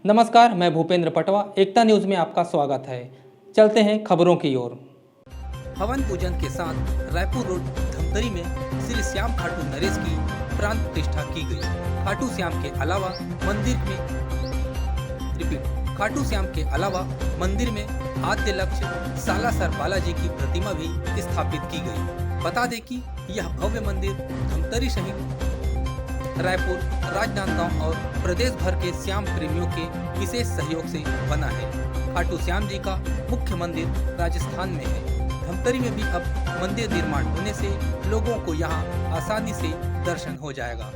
नमस्कार, मैं भूपेंद्र पटवा। एकता न्यूज में आपका स्वागत है। चलते हैं खबरों की ओर। हवन पूजन के साथ रायपुर रोड धमतरी में श्री श्याम खाटू नरेश की प्राण प्रतिष्ठा की गई। खाटू श्याम के अलावा मंदिर में आद्य लक्ष्य सालासर बालाजी की प्रतिमा भी स्थापित की गई। बता दें कि यह भव्य मंदिर धमतरी सहित रायपुर, राजनांदगांव और प्रदेश भर के श्याम प्रेमियों के विशेष सहयोग से बना है। खाटू श्याम जी का मुख्य मंदिर राजस्थान में है। धमतरी में भी अब मंदिर निर्माण होने से लोगों को यहाँ आसानी से दर्शन हो जाएगा।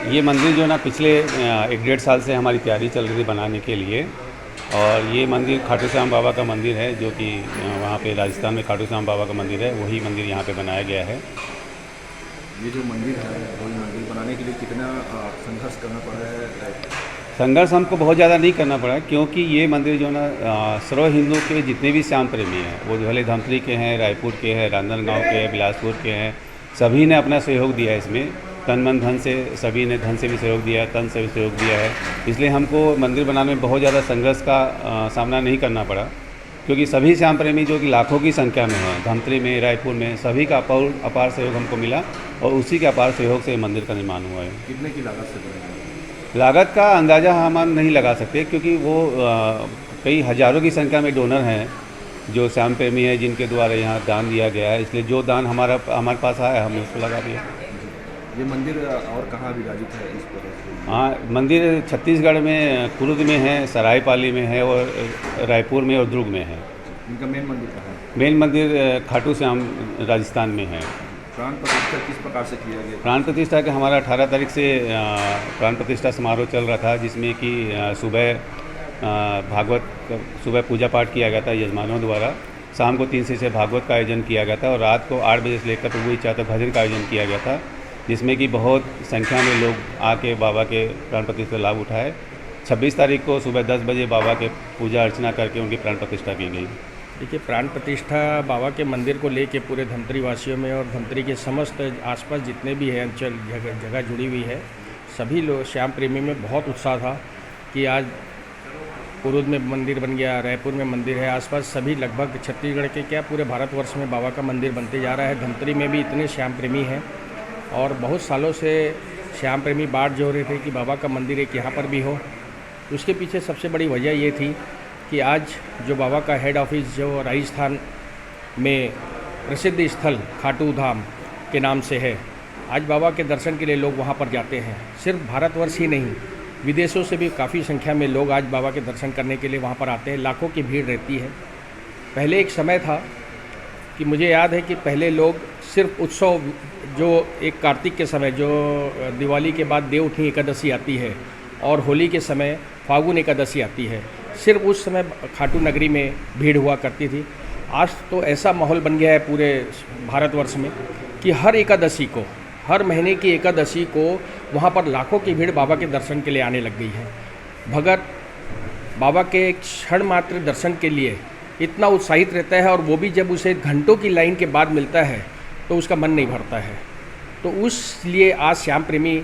ये मंदिर जो ना पिछले 1-1.5 साल से हमारी तैयारी चल रही थी बनाने के लिए। और ये मंदिर खाटू श्याम बाबा का मंदिर है, जो कि वहाँ पे राजस्थान में खाटू श्याम बाबा का मंदिर है, वही मंदिर यहाँ पे बनाया गया है। ये जो मंदिर है वही मंदिर बनाने के लिए कितना संघर्ष करना पड़ा है? संघर्ष हमको बहुत ज़्यादा नहीं करना पड़ा, क्योंकि ये मंदिर जो ना सर्व हिंदू के जितने भी श्याम प्रेमी हैं, वो भले धमतरी के हैं, रायपुर के हैं, राजनांदगांव के हैं, बिलासपुर के हैं, सभी ने अपना सहयोग दिया है इसमें। तन मन धन से सभी ने धन से भी सहयोग दिया है, तन से भी सहयोग दिया है। इसलिए हमको मंदिर बनाने में बहुत ज़्यादा संघर्ष का सामना नहीं करना पड़ा, क्योंकि सभी श्याम प्रेमी जो कि लाखों की संख्या में हैं, धमतरी में, रायपुर में, सभी का अपार सहयोग हमको मिला और उसी के अपार सहयोग से मंदिर का निर्माण हुआ है। कितने की लागत से बनेगा? लागत का अंदाज़ा हम नहीं लगा सकते, क्योंकि वो कई हज़ारों की संख्या में डोनर हैं जो श्याम प्रेमी है, जिनके द्वारा यहाँ दान दिया गया है। इसलिए जो दान हमारे पास आया हमने उसको लगा दिया। ये मंदिर और कहाँ विराजित है इस तरह से? हाँ, मंदिर छत्तीसगढ़ में कुरुद में है, सरायपाली में है और रायपुर में और दुर्ग में है। इनका मेन मंदिर कहाँ है? मेन मंदिर खाटू श्याम राजस्थान में है। प्राण प्रतिष्ठा किस प्रकार से किया गया? प्राण प्रतिष्ठा के हमारा 18 तारीख से प्राण प्रतिष्ठा समारोह चल रहा था, जिसमें कि सुबह पूजा पाठ किया गया था यजमानों द्वारा। शाम को 3 से भागवत का आयोजन किया गया था और रात को 8 बजे से लेकर प्रभु इच्छा तक भजन का आयोजन किया गया था, जिसमें कि बहुत संख्या में लोग आके बाबा के प्राण प्रतिष्ठा का लाभ उठाए। 26 तारीख को सुबह 10 बजे बाबा के पूजा अर्चना करके उनकी प्राण प्रतिष्ठा की गई। देखिए, प्राण प्रतिष्ठा बाबा के मंदिर को लेके पूरे धमतरी वासियों में और धमतरी के समस्त आसपास जितने भी हैं अंचल जगह जुड़ी हुई है, सभी लोग श्याम प्रेमी में बहुत उत्साह था कि आज कुरुद में मंदिर बन गया, रायपुर में मंदिर है, आसपास सभी लगभग छत्तीसगढ़ के क्या पूरे भारतवर्ष में बाबा का मंदिर बनते जा रहा है। धमतरी में भी इतने श्याम प्रेमी हैं और बहुत सालों से श्याम प्रेमी बाट जो रहे थे कि बाबा का मंदिर एक यहाँ पर भी हो। उसके पीछे सबसे बड़ी वजह ये थी कि आज जो बाबा का हेड ऑफिस जो राजस्थान में प्रसिद्ध स्थल खाटू धाम के नाम से है, आज बाबा के दर्शन के लिए लोग वहाँ पर जाते हैं। सिर्फ भारतवर्ष ही नहीं, विदेशों से भी काफ़ी संख्या में लोग आज बाबा के दर्शन करने के लिए वहाँ पर आते हैं। लाखों की भीड़ रहती है। पहले एक समय था कि मुझे याद है कि पहले लोग सिर्फ उत्सव, जो एक कार्तिक के समय, जो दिवाली के बाद देवउठनी एकादशी आती है और होली के समय फागुन एकादशी आती है, सिर्फ उस समय खाटू नगरी में भीड़ हुआ करती थी। आज तो ऐसा माहौल बन गया है पूरे भारतवर्ष में कि हर एकादशी को, हर महीने की एकादशी को वहाँ पर लाखों की भीड़ बाबा के दर्शन के लिए आने लग गई है। भगत बाबा के एक क्षण मात्र दर्शन के लिए इतना उत्साहित रहता है, और वो भी जब उसे घंटों की लाइन के बाद मिलता है तो उसका मन नहीं भरता है। तो उस लिए आज श्याम प्रेमी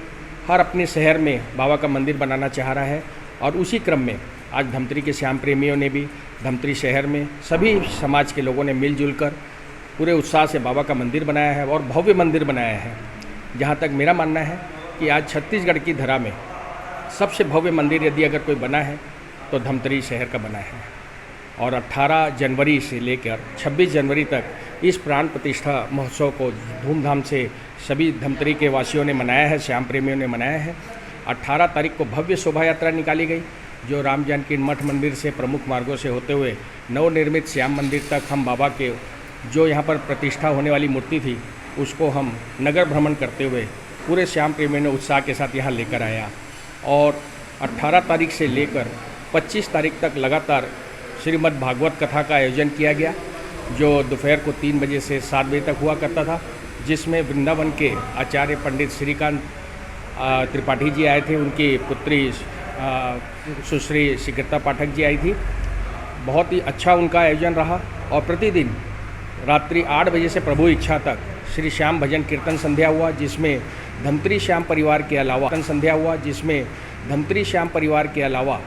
हर अपने शहर में बाबा का मंदिर बनाना चाह रहा है, और उसी क्रम में आज धमतरी के श्याम प्रेमियों ने भी धमतरी शहर में सभी समाज के लोगों ने मिलजुल कर पूरे उत्साह से बाबा का मंदिर बनाया है और भव्य मंदिर बनाया है। जहाँ तक मेरा मानना है कि आज छत्तीसगढ़ की धरा में सबसे भव्य मंदिर यदि अगर कोई बना है तो धमतरी शहर का बना है। और 18 जनवरी से लेकर 26 जनवरी तक इस प्राण प्रतिष्ठा महोत्सव को धूमधाम से सभी धमतरी के वासियों ने मनाया है, श्याम प्रेमियों ने मनाया है। 18 तारीख को भव्य शोभा यात्रा निकाली गई, जो राम जानकी मठ मंदिर से प्रमुख मार्गों से होते हुए नवनिर्मित श्याम मंदिर तक हम बाबा के जो यहाँ पर प्रतिष्ठा होने वाली मूर्ति थी उसको हम नगर भ्रमण करते हुए पूरे श्याम प्रेमियों ने उत्साह के साथ यहाँ लेकर आया। और 18 तारीख से लेकर 25 तारीख तक लगातार श्रीमद् भागवत कथा का आयोजन किया गया, जो दोपहर को 3 बजे से 7 बजे तक हुआ करता था, जिसमें वृंदावन के आचार्य पंडित श्रीकांत त्रिपाठी जी आए थे, उनकी पुत्री सुश्री शीघ्रता पाठक जी आई थी। बहुत ही अच्छा उनका आयोजन रहा। और प्रतिदिन रात्रि 8 बजे से प्रभु इच्छा तक श्री श्याम भजन कीर्तन संध्या हुआ, जिसमें धमतरी श्याम परिवार के अलावा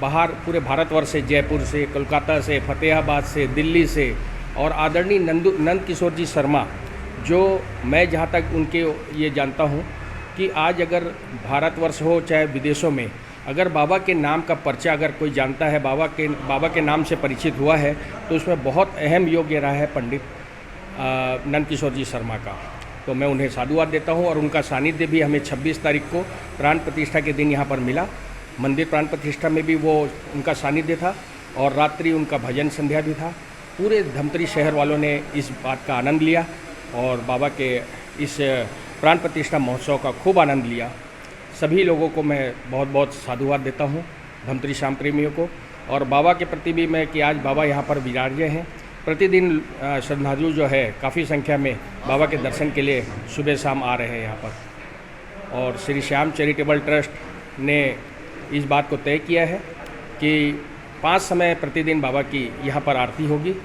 बाहर पूरे भारतवर्ष से, जयपुर से, कोलकाता से, फतेहाबाद से, दिल्ली से और आदरणीय नंद किशोर जी शर्मा, जो मैं जहाँ तक उनके ये जानता हूँ कि आज अगर भारतवर्ष हो चाहे विदेशों में अगर बाबा के नाम का पर्चा अगर कोई जानता है, बाबा के नाम से परिचित हुआ है, तो उसमें बहुत अहम योग्य रहा है पंडित नंद किशोर जी शर्मा का। तो मैं उन्हें साधुवाद देता हूँ। और उनका सानिध्य भी हमें 26 तारीख को प्राण प्रतिष्ठा के दिन यहाँ पर मिला। मंदिर प्राण प्रतिष्ठा में भी वो उनका सानिध्य था और रात्रि उनका भजन संध्या भी था। पूरे धमतरी शहर वालों ने इस बात का आनंद लिया और बाबा के इस प्राण प्रतिष्ठा महोत्सव का खूब आनंद लिया। सभी लोगों को मैं बहुत बहुत साधुवाद देता हूँ, धमतरी श्याम प्रेमियों को। और बाबा के प्रति भी मैं कि आज बाबा यहाँ पर विराजे हैं। प्रतिदिन श्रद्धालु जो है काफ़ी संख्या में बाबा के दर्शन के लिए सुबह शाम आ रहे हैं यहाँ पर। और श्री श्याम चैरिटेबल ट्रस्ट ने इस बात को तय किया है कि 5 समय प्रतिदिन बाबा की यहाँ पर आरती होगी।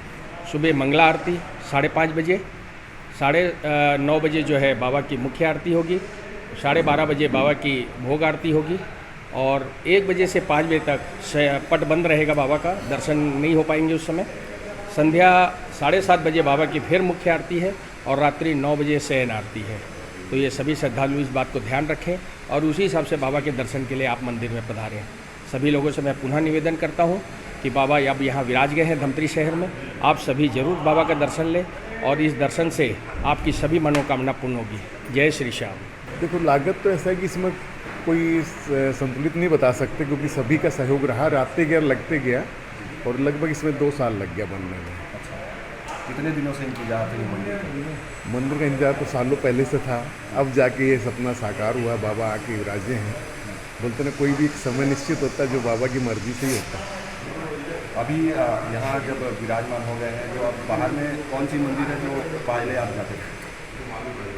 सुबह मंगला आरती 5:30 बजे, 9:30 बजे जो है बाबा की मुख्य आरती होगी, 12:30 बजे बाबा की भोग आरती होगी और 1 बजे से 5 बजे तक पट बंद रहेगा, बाबा का दर्शन नहीं हो पाएंगे उस समय। संध्या 7:30 बजे बाबा की फिर मुख्य आरती है और रात्रि 9 बजे शयन आरती है। तो ये सभी श्रद्धालु इस बात को ध्यान रखें और उसी हिसाब से बाबा के दर्शन के लिए आप मंदिर में पधारें। सभी लोगों से मैं पुनः निवेदन करता हूँ कि बाबा अब यहाँ विराज गए हैं धमतरी शहर में, आप सभी जरूर बाबा का दर्शन लें और इस दर्शन से आपकी सभी मनोकामना पूर्ण होगी। जय श्री श्याम। देखो, लागत तो ऐसा है कि इसमें कोई संतुलित नहीं बता सकते, क्योंकि सभी का सहयोग रहा, रास्ते गया लगते गया और लगभग इसमें 2 साल लग गया बनने में। कितने दिनों से इंतजार थे मंदिर का इंतजार तो सालों पहले से था, अब जाके ये सपना साकार हुआ, बाबा आके विराजे हैं। बोलते ना, कोई भी एक समय निश्चित होता है जो बाबा की मर्जी से ही होता है। अभी यहाँ जब विराजमान हो गए हैं, जो अब बाहर में कौन सी मंदिर है जो पहले आप जाते थे?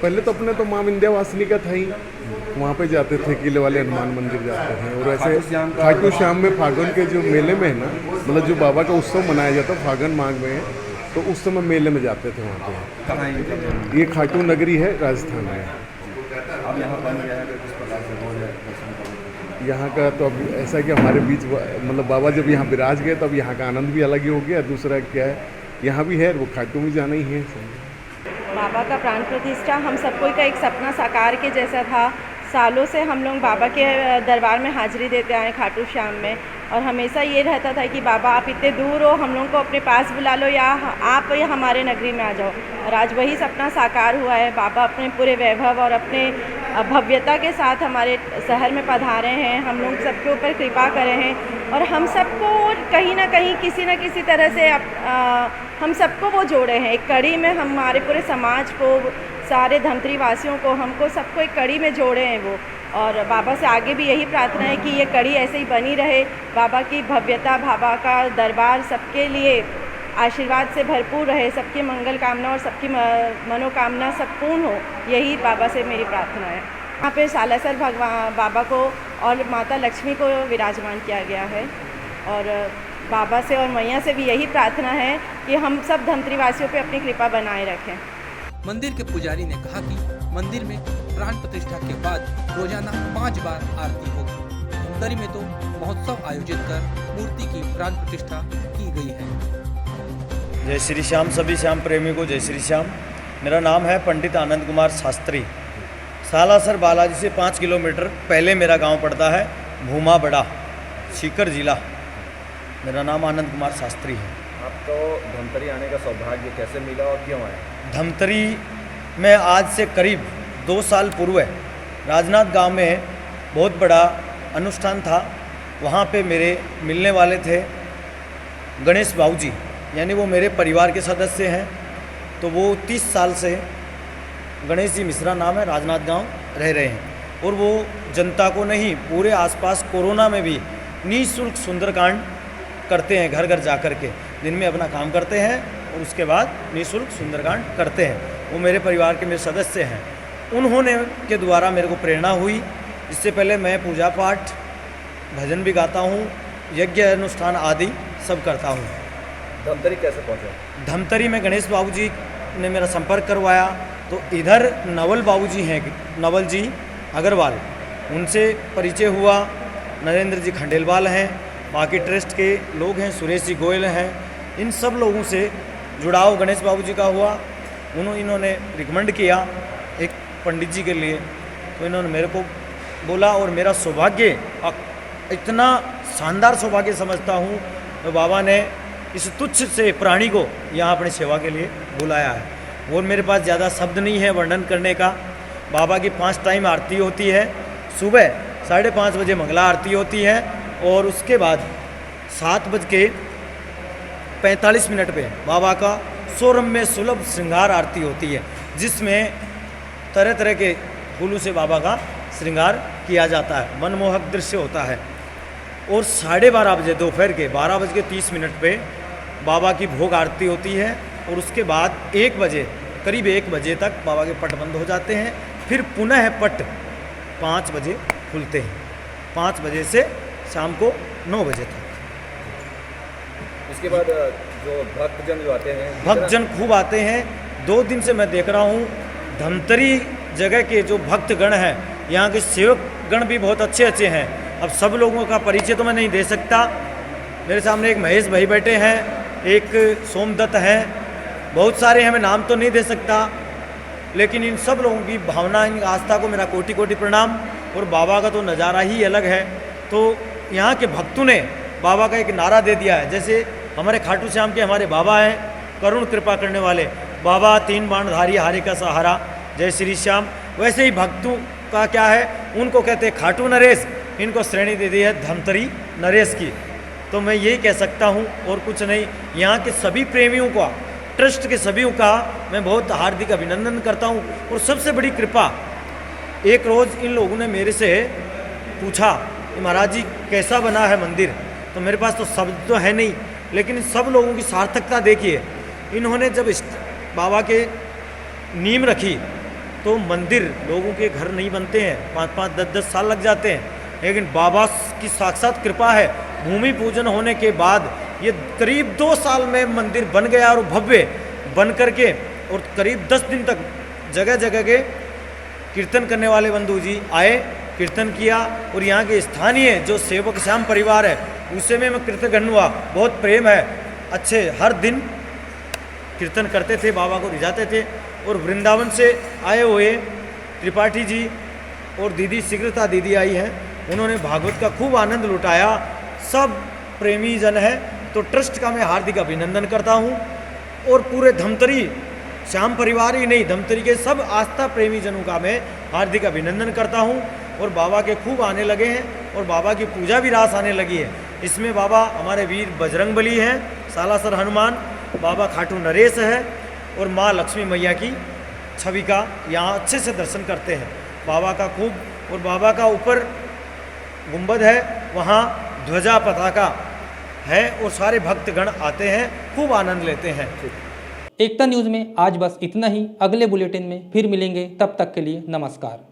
पहले तो अपने तो माँ विंध्यवासिनी का था ही, वहाँ पे जाते थे, किले वाले हनुमान मंदिर जाते थे। और ऐसे खाटू श्याम में फागुन के जो मेले में है ना, मतलब जो बाबा का उत्सव मनाया जाता है फागुन माघ में, तो उस समय मेले में जाते थे वहाँ पे। कहाँ ये खाटू नगरी है राजस्थान में। अब यहाँ बन गया है तो किस प्रकार से हो जाए दर्शन करने? यहाँ का तो अब ऐसा है कि हमारे बीच मतलब बाबा जब यहाँ विराज गए तब यहाँ का आनंद भी अलग ही हो गया। दूसरा क्या है, यहाँ भी है, वो खाटू में जाना ही है। बाबा का प्राण प्रतिष्ठा हम सबको का एक सपना साकार के जैसा था। सालों से हम लोग बाबा के दरबार में हाजिरी देते आए खाटू श्याम में, और हमेशा ये रहता था कि बाबा आप इतने दूर हो, हम लोग को अपने पास बुला लो या आप हमारे नगरी में आ जाओ। और आज वही सपना साकार हुआ है। बाबा अपने पूरे वैभव और अपने भव्यता के साथ हमारे शहर में पधारे हैं, हम लोग सबके ऊपर कृपा करे हैं और हम सबको कहीं ना कहीं किसी न किसी तरह से हम सबको वो जोड़े हैं एक कड़ी में। हमारे पूरे समाज को, सारे धमतरी वासियों को, हमको सबको एक कड़ी में जोड़े हैं वो। और बाबा से आगे भी यही प्रार्थना है कि ये कड़ी ऐसे ही बनी रहे। बाबा की भव्यता, बाबा का दरबार सबके लिए आशीर्वाद से भरपूर रहे, सबकी मंगल कामना और सबकी मनोकामना सब पूर्ण हो, यही बाबा से मेरी प्रार्थना है। यहाँ पे सालासर भगवान बाबा को और माता लक्ष्मी को विराजमान किया गया है और बाबा से और मैया से भी यही प्रार्थना है कि हम सब धमतरी वासियों पे अपनी कृपा बनाए रखें। मंदिर के पुजारी ने कहा कि मंदिर में प्राण प्रतिष्ठा के बाद रोजाना 5 बार आरती होगी। धमतरी में तो महोत्सव आयोजित कर मूर्ति की प्राण प्रतिष्ठा की गई है। जय श्री श्याम। सभी श्याम प्रेमी को जय श्री श्याम। मेरा नाम है पंडित आनंद कुमार शास्त्री। सालासर बालाजी से 5 किलोमीटर पहले मेरा गांव पड़ता है, भूमा बड़ा, सीकर जिला। मेरा नाम आनंद कुमार शास्त्री है। आपको धमतरी आने का सौभाग्य कैसे मिला और क्यों आए? धमतरी में आज से करीब 2 साल पूर्व राजनाथ गांव में बहुत बड़ा अनुष्ठान था। वहाँ पे मेरे मिलने वाले थे गणेश बाबूजी, यानी वो मेरे परिवार के सदस्य हैं। तो वो 30 साल से, गणेश जी मिश्रा नाम है, राजनाथ गांव रह रहे हैं। और वो जनता को नहीं, पूरे आसपास कोरोना में भी निःशुल्क सुंदरकांड करते हैं। घर घर जा कर के दिन में अपना काम करते हैं और उसके बाद निःशुल्क सुंदरकांड करते हैं। वो मेरे परिवार के मेरे सदस्य हैं। उन्होंने के द्वारा मेरे को प्रेरणा हुई। इससे पहले मैं पूजा पाठ, भजन भी गाता हूँ, यज्ञ अनुष्ठान आदि सब करता हूँ। धमतरी कैसे पहुँचे? धमतरी में गणेश बाबूजी ने मेरा संपर्क करवाया। तो इधर नवल बाबूजी हैं, नवल जी अग्रवाल, उनसे परिचय हुआ। नरेंद्र जी खंडेलवाल हैं, बाकी ट्रस्ट के लोग हैं, सुरेश जी गोयल हैं। इन सब लोगों से जुड़ाव गणेश बाबूजी का हुआ। इन्होंने रिकमेंड किया एक पंडित जी के लिए। तो इन्होंने मेरे को बोला और मेरा सौभाग्य, इतना शानदार सौभाग्य समझता हूँ, तो बाबा ने इस तुच्छ से प्राणी को यहाँ अपनी सेवा के लिए बुलाया है। और मेरे पास ज़्यादा शब्द नहीं है वर्णन करने का। बाबा की 5 टाइम आरती होती है। सुबह 5:30 बजे मंगला आरती होती है और उसके बाद 7:45 पे बाबा का सौरम्य सुलभ श्रृंगार आरती होती है, जिसमें तरह तरह के फूलों से बाबा का श्रृंगार किया जाता है। मनमोहक दृश्य होता है। और 12:30 बजे दोपहर के 12:30 पे बाबा की भोग आरती होती है। और उसके बाद 1 बजे, करीब 1 बजे तक बाबा के पट बंद हो जाते हैं। फिर पुनः पट 5 बजे खुलते हैं, 5 बजे से शाम को 9 बजे तक। उसके बाद जो भक्तजन जो आते हैं, भक्तजन खूब आते हैं। 2 दिन से मैं देख रहा हूँ धमतरी जगह के जो भक्तगण हैं, यहाँ के सेवक गण भी बहुत अच्छे अच्छे हैं। अब सब लोगों का परिचय तो मैं नहीं दे सकता। मेरे सामने एक महेश भाई बैठे हैं, एक सोमदत्त हैं, बहुत सारे हैं, मैं नाम तो नहीं दे सकता। लेकिन इन सब लोगों की भावना, इन आस्था को मेरा कोटि कोटि प्रणाम। और बाबा का तो नज़ारा ही अलग है। तो यहाँ के भक्तों ने बाबा का एक नारा दे दिया है। जैसे हमारे खाटू श्याम के हमारे बाबा हैं, करुण कृपा करने वाले बाबा, 3 बाणधारी हारे का सहारा, जय श्री श्याम। वैसे ही भक्तों का क्या है, उनको कहते हैं खाटू नरेश, इनको श्रेणी दे दी है धमतरी नरेश की। तो मैं यही कह सकता हूँ और कुछ नहीं। यहाँ के सभी प्रेमियों का, ट्रस्ट के सभी का मैं बहुत हार्दिक अभिनंदन करता हूँ। और सबसे बड़ी कृपा, एक रोज़ इन लोगों ने मेरे से पूछा कि महाराज जी कैसा बना है मंदिर। तो मेरे पास तो शब्द तो है नहीं, लेकिन इन सब लोगों की सार्थकता देखिए। इन्होंने जब बाबा के नींव रखी तो मंदिर, लोगों के घर नहीं बनते हैं, 5-5, 10-10 साल लग जाते हैं। लेकिन बाबा की साक्षात कृपा है, भूमि पूजन होने के बाद ये करीब 2 साल में मंदिर बन गया और भव्य बन करके। और करीब 10 दिन तक जगह जगह के कीर्तन करने वाले बंधु जी आए, कीर्तन किया। और यहाँ के स्थानीय जो सेवक श्याम परिवार है, उससे में मैं कृतज्ञ हुआ। बहुत प्रेम है, अच्छे हर दिन कीर्तन करते थे, बाबा को रिझाते थे। और वृंदावन से आए हुए त्रिपाठी जी और दीदी शीघ्रता दीदी आई हैं, उन्होंने भागवत का खूब आनंद लुटाया। सब प्रेमी जन है, तो ट्रस्ट का मैं हार्दिक अभिनंदन करता हूँ। और पूरे धमतरी श्याम परिवार ही नहीं, धमतरी के सब आस्था प्रेमी जनों का मैं हार्दिक अभिनंदन करता हूँ। और बाबा के खूब आने लगे हैं और बाबा की पूजा भी रास आने लगी है। इसमें बाबा हमारे वीर बजरंगबली हैं, सालासर हनुमान, बाबा खाटू नरेश है और माँ लक्ष्मी मैया की छवि का यहाँ अच्छे से दर्शन करते हैं बाबा का खूब। और बाबा का ऊपर गुंबद है, वहाँ ध्वजा पताका है और सारे भक्तगण आते हैं, खूब आनंद लेते हैं। एकता न्यूज़ में आज बस इतना ही। अगले बुलेटिन में फिर मिलेंगे, तब तक के लिए नमस्कार।